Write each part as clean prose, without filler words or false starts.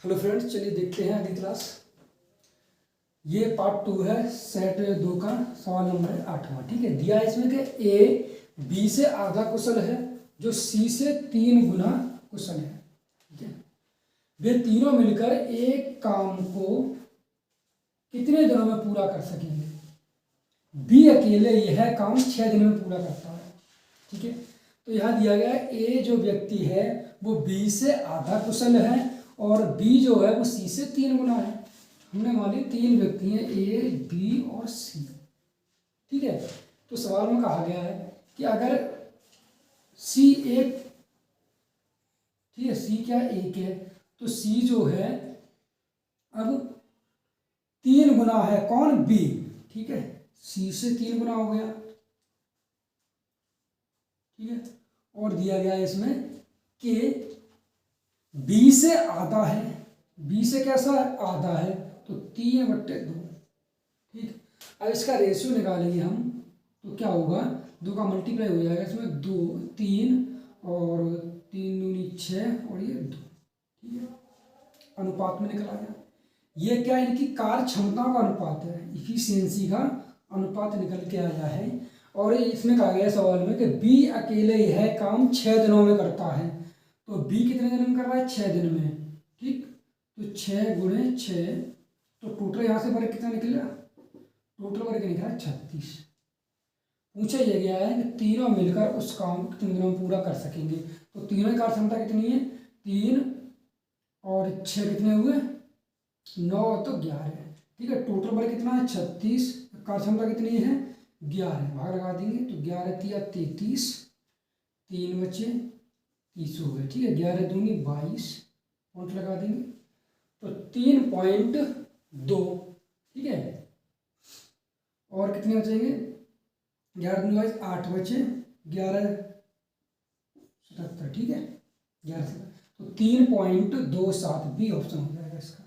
Hello friends, चलिए देखते हैं अगली क्लास। ये पार्ट 2 है सेट 2 का सवाल नंबर 8वां। ठीक है, दिया है इसमें कि ए बी से आधा कुशल है जो सी से 3 गुना कुशल है। ठीक है, वे तीनों मिलकर एक काम को कितने दिनों में पूरा कर सकेंगे? बी अकेले यह काम 6 दिन में पूरा करता है। ठीक है, तो यहाँ दिया गया है ए जो व्यक्ति है वो बी से आधा कुशल है और बी जो है वो सी से 3 गुना है। हमने मान ली 3 व्यक्ति हैं, ए बी और सी। ठीक है, तो सवाल में कहा गया है कि अगर सी एक, ठीक है, सी क्या एक है, तो सी जो है अब 3 गुना है, कौन? बी। ठीक है, सी से 3 गुना हो गया। ठीक है, और दिया गया है इसमें कि बी से आधा है, बी से कैसा है? आधा है, तो 3/2। ठीक, अब इसका रेशियो निकालेंगे हम तो क्या होगा? 2 का मल्टीप्लाई हो जाएगा इसमें, 2 3 और 3 दूनी 6 और ये 2। ठीक है, अनुपात में निकल आया। ये क्या, इनकी कार्य क्षमता का अनुपात है, इफिशियंसी का अनुपात निकल के आया है। और इसमें कहा गया सवाल में कि बी अकेले यह काम 6 दिनों में करता है। तो बी कितने दिन में कर रहा है? 6 दिन में। ठीक, तो 6 गुणे 6, तो टोटल यहाँ से वर्ग कितना निकला? टोटल वर्ग निकला 36। पूछा यह गया है कि तीनों मिलकर उस काम को कितने दिनों में पूरा कर सकेंगे। तो तीनों की कार्य क्षमता कितनी है? 3 और 6 कितने हुए? 9 तो 11। ठीक है, टोटल वर्ग कितना है? 36। कार्य क्षमता कितनी है? 11। भाग लगा देंगे तो 11 तिया 33, 3 बचे 30 हो गए। ठीक है, 11 दूनी 22, पॉइंट लगा देंगे तो 3.2। ठीक है, और कितने बचेंगे? 11 दूनी 22, 8 बचे, 11/77। ठीक है, 11 तो 3.27 बी ऑप्शन हो जाएगा इसका।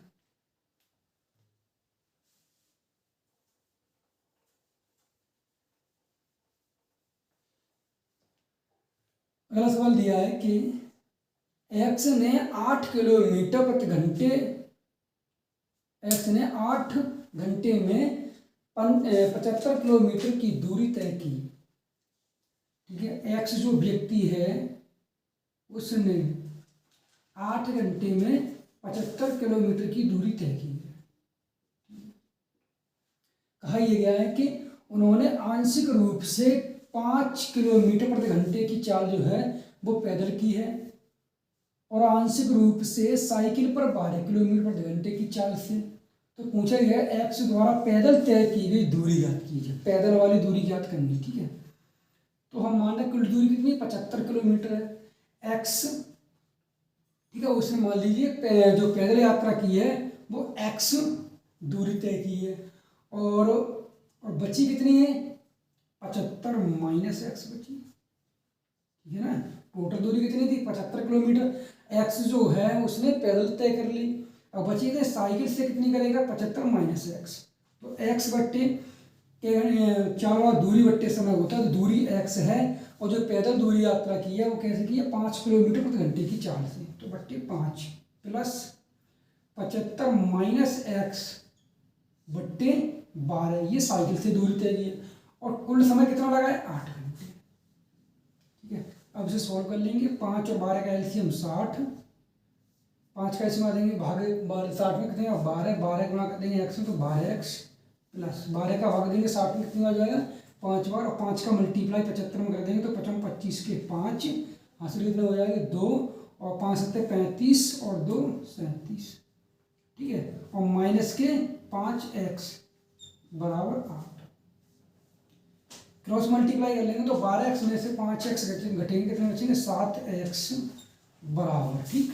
अगला सवाल दिया है कि एक्स ने 8 किलोमीटर प्रति घंटे, एक्स ने 8 घंटे में 75 किलोमीटर की दूरी तय की। ठीक है, एक्स जो व्यक्ति है उसने 8 घंटे में 75 किलोमीटर की दूरी तय की है। कहा यह गया है कि उन्होंने आंशिक रूप से 5 किलोमीटर प्रति घंटे की चाल जो है वो पैदल की है और आंशिक रूप से साइकिल पर 12 किलोमीटर प्रति घंटे की चाल से। तो पूछा गया एक्स द्वारा पैदल तय की गई दूरी ज्ञात कीजिए, पैदल वाली दूरी ज्ञात करनी। ठीक है, तो हम मान रहे कुल दूरी कितनी? 75 किलोमीटर है एक्स। ठीक है, उसने मान लीजिए जो पैदल यात्रा की है वो एक्स दूरी तय की है और बची कितनी है? 75 माइनस एक्स बची। ठीक है ना, टोटल दूरी कितनी थी? 75 किलोमीटर। एक्स जो है उसने पैदल तय कर ली, अब बची थे साइकिल से कितनी करेगा? 75 माइनस एक्स। तो एक्स बट्टे चाल वाला दूरी बट्टे समय होता है, तो दूरी एक्स है और जो पैदल दूरी यात्रा की है वो कैसे की है? 5 किलोमीटर प्रति घंटे की चाल से। तो बट्टे 5 प्लस 75 माइनस एक्स बट्टे 12, ये साइकिल से दूरी तय की है और कुल समय कितना लगा है? 8 घंटे। ठीक है, अब इसे सॉल्व कर लेंगे। 5 और 12 का एलसीएम 60, 5 का इसमें देंगे भाग 60 में कितने? 12, 12 गुणा कर देंगे एक्स में तो 12x प्लस 12 का भाग देंगे 60 में कितने आ जाएगा? 5 बार, और 5 का मल्टीप्लाई 75 में कर देंगे तो 55 25 के 5 हासिल कितने हो जाएंगे? 2 और 5 7 35 और 2 37। ठीक है, और माइनस के 5x बराबर 8। क्रॉस मल्टीप्लाई कर लेंगे तो 12x में से 5x घटेंगे, कितने बचेंगे? 7x बराबर, ठीक,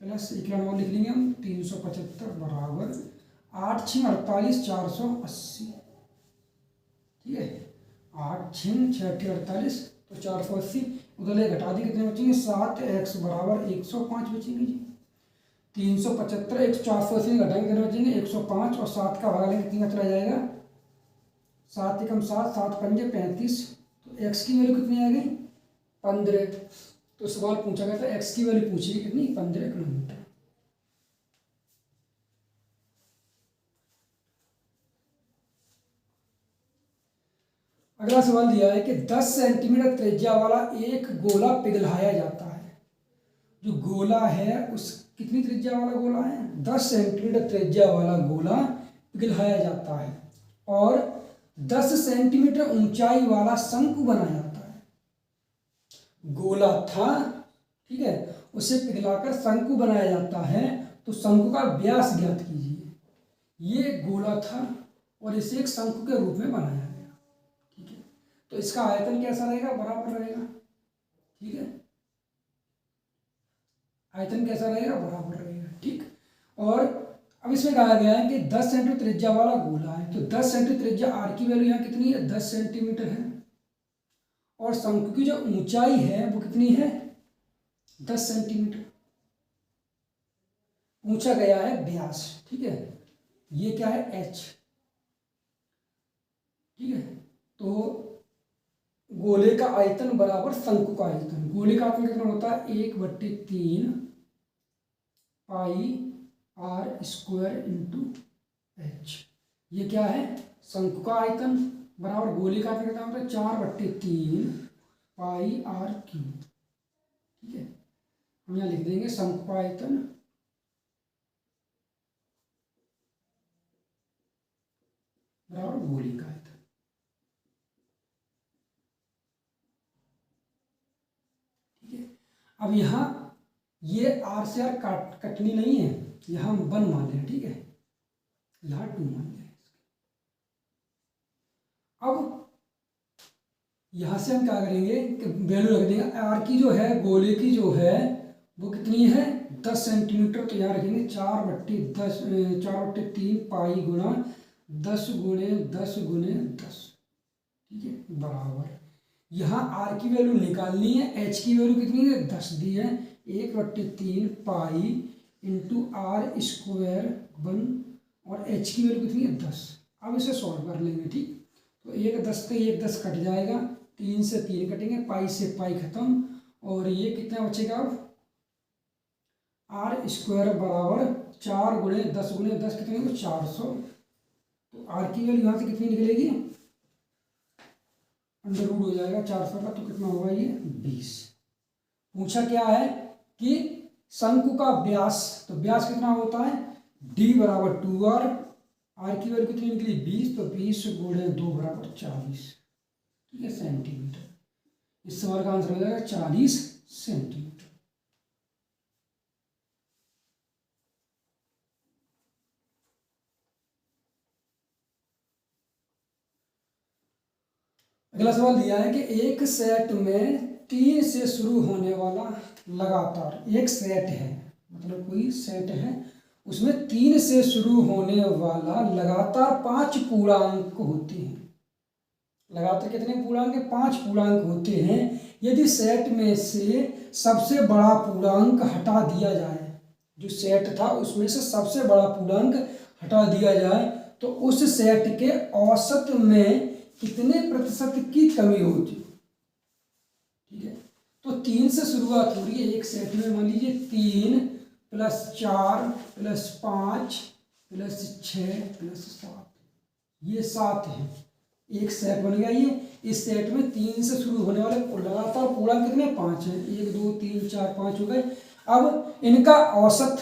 प्लस एक लाइन और लिख लेंगे हम 375 बराबर 8 6 48 480। ठीक है, 8 6 6 48 तो 480, उधर घटा दी कितने बचेंगे? 7x बराबर 105 बचेंगे जी। 375 एक 480 घटाएंगे कितने बचेंगे? 105 और 7 का भाग लेंगे कितना चला जाएगा? 7 एकम 7, 7 पंजे 35। तो एक्स की वैल्यू कितनी आ गई? 15। तो सवाल पूछा गया था एक्स की वैल्यू पूछी कितनी? 15 किलोमीटर। अगला सवाल दिया है कि 10 सेंटीमीटर त्रिज्या वाला एक गोला पिघलाया जाता है। जो गोला है उस कितनी त्रिज्या वाला गोला है? 10 सेंटीमीटर त्रिज्या वाला गोला पिघलाया जाता है और 10 सेंटीमीटर ऊंचाई वाला शंकु बनाया जाता है। गोला था, ठीक है, उसे पिघलाकर शंकु बनाया जाता है। तो शंकु का व्यास ज्ञात कीजिए। ये गोला था और इसे एक शंकु के रूप में बनाया गया, ठीक है। तो इसका आयतन कैसा रहेगा? बराबर रहेगा, ठीक है। आयतन कैसा रहेगा? बराबर रहेगा, ठीक। और अब इसमें कहा गया है कि 10 सेंटीमीटर त्रिज्या वाला गोला है। तो 10 सेंटीमीटर त्रिज्या, आर की वैल्यू यहाँ कितनी है? 10 सेंटीमीटर है। और शंकु की जो ऊंचाई है वो कितनी है? 10 सेंटीमीटर। पूछा गया है व्यास, ठीक है। ये क्या है? एच, ठीक है। तो गोले का आयतन बराबर शंकु का आयतन। गोले का आयतन कितना होता है? 1/3 पाई आर स्क्वायर इंटू एच। ये क्या है? शंकु का आयतन बराबर गोले का आयतन कितना होता है? 4/3 पाई आर क्यूब, ठीक है। हम यहाँ लिख देंगे शंकु का आयतन बराबर गोले का आयतन, ठीक है। अब यहाँ ये आर से आर कटनी नहीं है, यहाँ हम 1 मान लें, ठीक है। यहाँ 2 मान लें। अब यहाँ से हम क्या करेंगे कि वैल्यू रख देंगे। आर की जो है, गोले की जो है वो कितनी है? 10 सेंटीमीटर। तो यहाँ रखेंगे 4/3 पाई गुणा 10 गुणे 10 गुणे 10, ठीक है, बराबर। यहाँ आर की वैल्यू निकालनी है। एच की वैल्यू कितनी है? 10 दी है। 1/3 पाई इंटू आर स्क्वायर 1 और एच की वैल्यू कितनी है? 10। अब इसे सॉल्व कर लेंगे, ठीक। तो 1 10 से 1 10 कट जाएगा, 3 से 3 कटेंगे, पाई से पाई खत्म। और ये कितना बचेगा? अब आर स्क्वायर बराबर 4 गुणे 10 गुणे 10 कितने को? 400। तो आर की वैल्यू यहाँ से कितनी निकलेगी? अंडर रूट हो जाएगा 400 का, तो कितना होगा ये? 20। पूछा क्या है कि शंकु का व्यास, तो व्यास कितना होता है? डी बराबर 2r। आर की वैल्यू कितनी निकली? 20। तो 20 गुणे 2 बराबर 40, ठीक है, सेंटीमीटर। इस सवाल का आंसर हो जाएगा 40 सेंटीमीटर। अगला सवाल दिया है कि एक सेट में 3 से शुरू होने वाला लगातार, एक सेट है, मतलब कोई सेट है, उसमें 3 से शुरू होने वाला लगातार 5 पूर्णांक होते हैं। लगातार कितने पूर्णांक? 5 पूर्णांक होते हैं। यदि सेट में से सबसे बड़ा पूर्णांक हटा दिया जाए, जो सेट था उसमें से सबसे बड़ा पूर्णांक हटा दिया जाए, तो उस सेट के औसत में कितने प्रतिशत की कमी होती है, ठीक है। तो 3 से शुरुआत हो रही है एक सेट में। मान लीजिए 3 + 4 + 5 + 6 + 7, ये 7 है। एक सेट बन गया ये। इस सेट में 3 से शुरू होने वाले लगातार पूर्णांक कितने? 5 है। 1 2 3 4 5 हो गए। अब इनका औसत,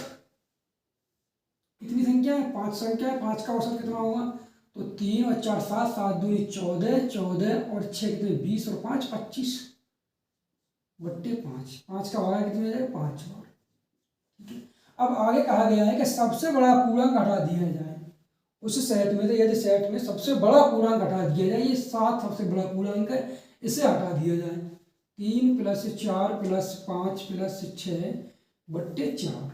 कितनी संख्या है? 5 संख्या है। 5 का औसत कितना होगा? तो 3 और 4 7, 7 दूनी 14, 14 और 6 कितने? 20 और 5 25 बट्टे 5। 5 का भागा कितने हो जाएगा? 5 बार, ठीक है। अब आगे कहा गया है कि सबसे बड़ा पूर्णांक हटा दिया जाए उस सेट में। तो यदि सेट में सबसे बड़ा पूर्णांक हटा दिया जाए, ये 7 सबसे बड़ा पूर्णांक है, इसे हटा दिया जाए। 3 + 4 + 5 + 6 बट्टे 4,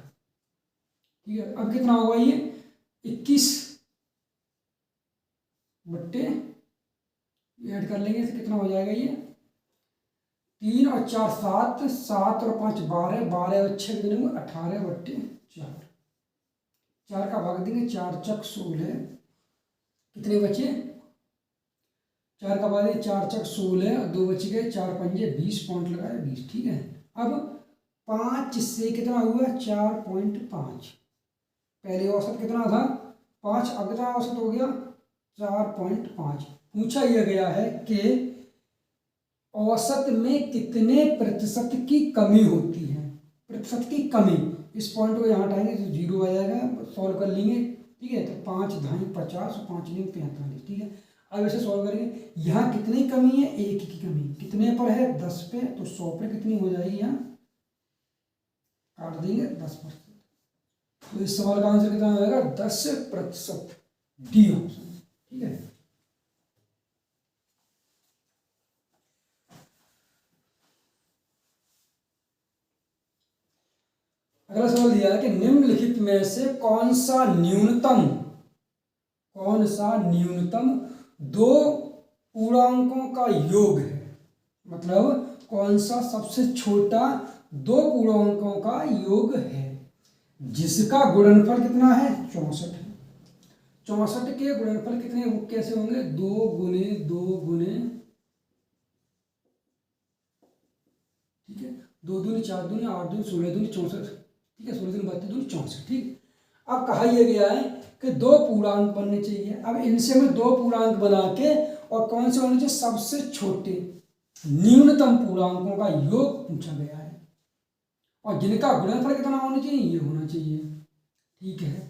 ठीक है। अब कितना होगा ये? 21 बट्टे, ऐड कर लेंगे तो कितना हो जाएगा ये? 3 और 4 7, 7 और 5 12, 12 और 6 कितने होंगे? 18 बट्टे 4। 4 का भाग देंगे, 4 चक 16, कितने बचे? 4 का भाग देंगे, 4 चक 16 और 2 बच गए, 4 पंजे 20, पॉइंट लगाए 20, ठीक है। अब 5 से कितना हुआ? 4.5। पहले औसत कितना था? 5, अब कितना औसत हो गया? 4.5। पूछा यह गया है कि औसत में कितने प्रतिशत की कमी होती है, प्रतिशत की कमी। इस पॉइंट को यहाँ हटाएंगे तो 0 आ जाएगा, सॉल्व कर लेंगे, ठीक है। तो 5 धाई 50 और 5 नीम 45, ठीक है। अब ऐसे सॉल्व करेंगे, यहाँ कितनी कमी है, 1 की कमी, कितने पर है, 10 पे, तो 100 पे कितनी हो जाएगी, यहाँ काट देंगे 10%। तो इस सवाल का आंसर कितना हो जाएगा, 10%, डी ऑप्शन, ठीक है। अगला सवाल दिया है कि निम्नलिखित में से कौन सा न्यूनतम दो पूर्णांकों का योग है, मतलब कौन सा सबसे छोटा दो पूर्णांकों का योग है जिसका गुणनफल कितना है, 64 है। 64 के गुणनफल कितने कैसे होंगे, 2 गुने 2 गुने, ठीक है, 2 दूनी 4 दूनी 8 दूनी 16 दूनी 64, ठीक है, 16 दूनी 32 दूनी 64, ठीक। अब कहा यह गया है कि दो पूर्णांक बनने चाहिए। अब इनसे में दो पूर्णांक बना के और कौन से होने चाहिए, सबसे छोटे न्यूनतम पूर्णांकों का योग पूछा गया है और जिनका गुणनफल कितना होना चाहिए, ये होना चाहिए, ठीक है।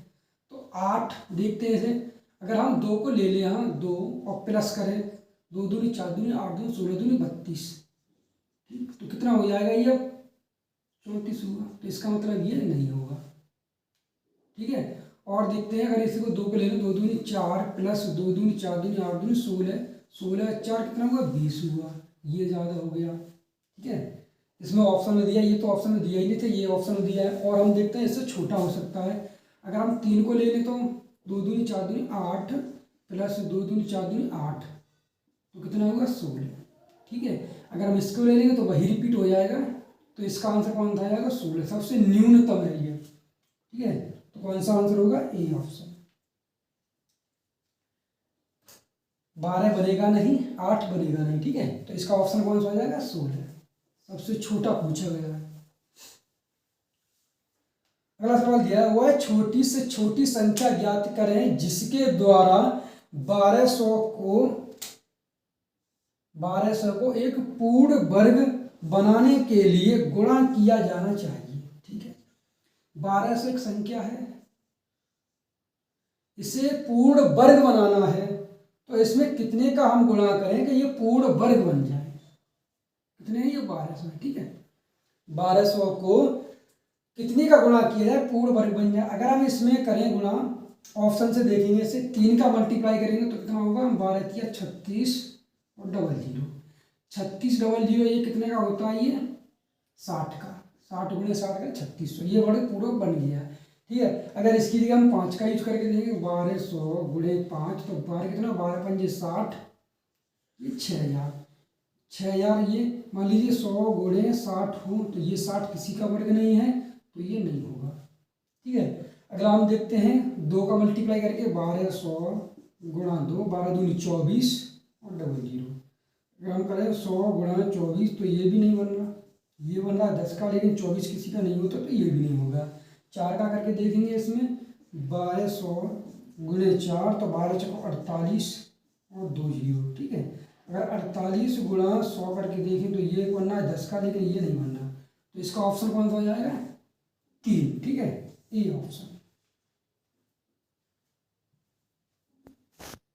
तो 8 देखते हैं इसे, अगर हम 2 को ले लें, हम 2 और प्लस करें, 2 दूनी 4 दूनी 8 दूनी 16 दूनी 32, ठीक, तो कितना हो जाएगा, ये 34 होगा। तो इसका मतलब ये नहीं होगा, ठीक है। और देखते हैं, अगर इसी को 2 को ले लो, 2 दूनी 4 प्लस 2 दूनी 4 दूनी 8 दूनी 16, 16 4 कितना हुआ, 20 हुआ, ये ज़्यादा हो गया, ठीक है। इसमें ऑप्शन में दिया, ये तो ऑप्शन में दिया ही नहीं था, ये ऑप्शन में दिया है। और हम देखते हैं इससे छोटा हो सकता है, अगर हम 3 को ले लें तो 2 दूनी 4 दूनी 8 प्लस 2 दूनी 4 दूनी 8, तो कितना होगा, 16, ठीक है। अगर हम इसको ले लेंगे तो वही रिपीट हो जाएगा, तो इसका आंसर कौन सा आएगा, 16, सबसे न्यूनतम है ये, ठीक है। तो कौन सा आंसर होगा, ए ऑप्शन। 12 बनेगा नहीं, 8 बनेगा नहीं, ठीक है। तो इसका ऑप्शन कौन सा हो जाएगा, 16, सबसे छोटा पूछा गया है। अगला सवाल दिया है, वह छोटी से छोटी संख्या ज्ञात करें जिसके द्वारा 1200 को एक पूर्ण वर्ग बनाने के लिए गुणा किया जाना चाहिए, ठीक है। 1200 एक संख्या है, इसे पूर्ण वर्ग बनाना है, तो इसमें कितने का हम गुणा करें कि ये पूर्ण वर्ग बन जाए, कितने हैं, ये 1200 है, ठीक है। 1200 को कितने का गुणा किया जाए, पूर्ण वर्ग बन जाए। अगर हम इसमें करें गुणा, ऑप्शन से देखेंगे, इसे 3 का मल्टीप्लाई करेंगे तो कितना होगा, 12 या 36 और 00, 36 00, ये कितने का होता है, ये 60 का, 60 गुणे 60 का 3600, ये वर्ग पूरा बन गया, ठीक है। अगर इसकी जगह हम 5 का यूज करके देखेंगे, 1200 गुणे 5, तो 12 कितना, 12 पंजे 60, ये 6000, ये मान लीजिए 100 गुणे 60 हो, तो ये 60 किसी का वर्ग नहीं है, तो ये नहीं होगा, ठीक है। अगर हम देखते हैं 2 का मल्टीप्लाई करके, 1200 गुणा 2, 12 दूनी 24 और 00, अगर हम करें 100 गुणा 24, तो ये भी नहीं बन रहा, ये बन रहा है 10 का, लेकिन 24 किसी का नहीं होता, तो ये भी नहीं होगा। 4 का करके देखेंगे, इसमें 1200 गुणे 4, तो 12 चौको 48 और 20, ठीक है। अगर 48 गुणा 100 करके देखें तो ये बनना है 10 का, लेकिन ये नहीं बनना, तो इसका ऑप्शन कौन सा हो जाएगा, 3, ठीक है, ए ऑप्शन।